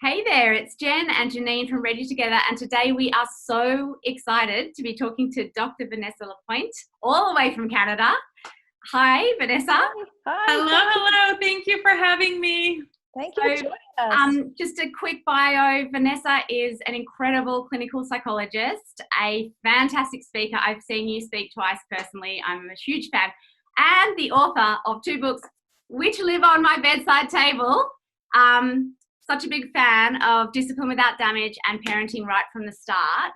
Hey there, it's Jen and Janine from Ready Together, and today we are so excited to be talking to Dr. Vanessa Lapointe, all the way from Canada. Hi, Vanessa. Hi. Hello. Thank you for having me. Thank you for joining us. Just a quick bio. Vanessa is an incredible clinical psychologist, a fantastic speaker. I've seen you speak twice personally. I'm a huge fan. And the author of 2 books, which live on my bedside table. Such a big fan of Discipline Without Damage and Parenting Right from the Start.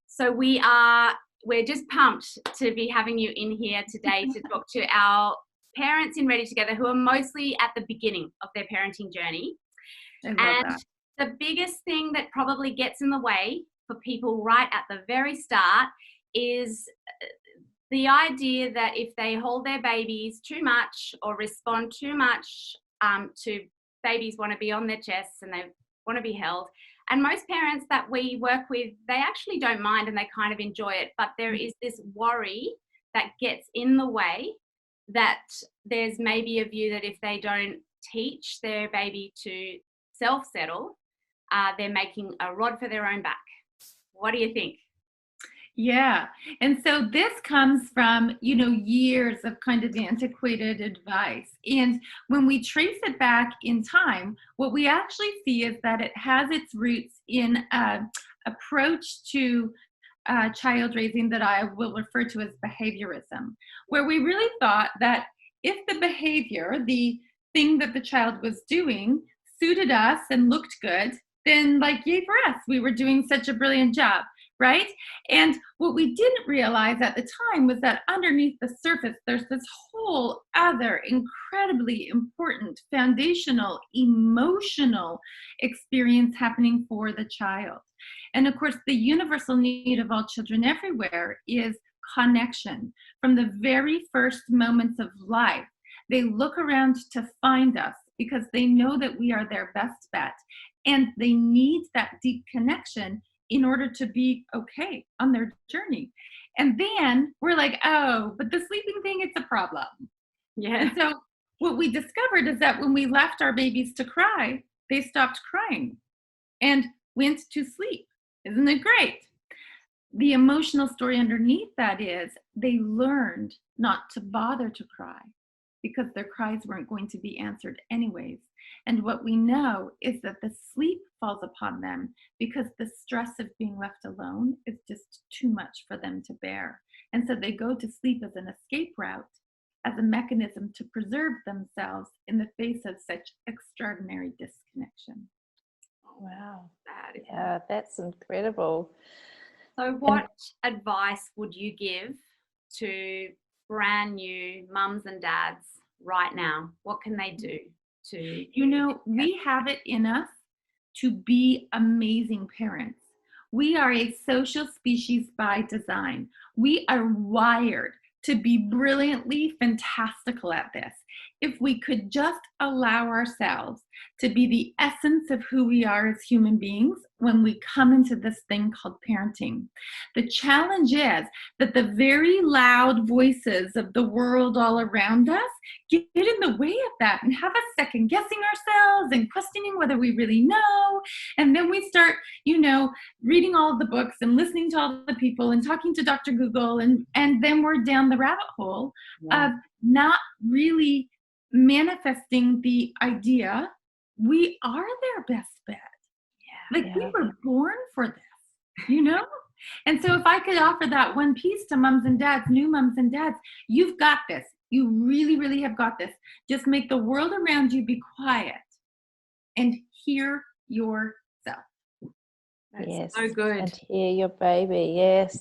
So we're just pumped to be having you in here today to talk to our parents in Ready Together who are mostly at the beginning of their parenting journey. And the biggest thing that probably gets in the way for people right at the very start is the idea that if they hold their babies too much or respond too much to babies want to be on their chests and they want to be held. And most parents that we work with, they actually don't mind and they kind of enjoy it. But there is this worry that gets in the way, that there's maybe a view that if they don't teach their baby to self-settle, they're making a rod for their own back. What do you think? Yeah. And so this comes from, years of kind of antiquated advice. And when we trace it back in time, what we actually see is that it has its roots in an approach to child raising that I will refer to as behaviorism, where we really thought that if the behavior, the thing that the child was doing, suited us and looked good, then yay for us, we were doing such a brilliant job. Right? And what we didn't realize at the time was that underneath the surface, there's this whole other incredibly important foundational emotional experience happening for the child. And of course, the universal need of all children everywhere is connection. From the very first moments of life, they look around to find us because they know that we are their best bet. And they need that deep connection in order to be okay on their journey. And then we're like, oh, but the sleeping thing, it's a problem. Yeah. And so what we discovered is that when we left our babies to cry, they stopped crying and went to sleep. Isn't it great? The emotional story underneath that is they learned not to bother to cry because their cries weren't going to be answered anyways. And what we know is that the sleep falls upon them because the stress of being left alone is just too much for them to bear. And so they go to sleep as an escape route, as a mechanism to preserve themselves in the face of such extraordinary disconnection. Wow. Yeah, that's incredible. So what advice would you give to brand new mums and dads right now? What can they do to... we have it in us to be amazing parents. We are a social species by design. We are wired to be brilliantly fantastical at this. If we could just allow ourselves to be the essence of who we are as human beings when we come into this thing called parenting. The challenge is that the very loud voices of the world all around us get in the way of that and have us second guessing ourselves and questioning whether we really know. And then we start, reading all the books and listening to all the people and talking to Dr. Google. And then we're down the rabbit hole of not really manifesting the idea we are their best bet. We were born for this, And so if I could offer that one piece to mums and dads, new mums and dads, you've got this. You really, really have got this. Just make the world around you be quiet and hear yourself. That's so good. And hear your baby, yes.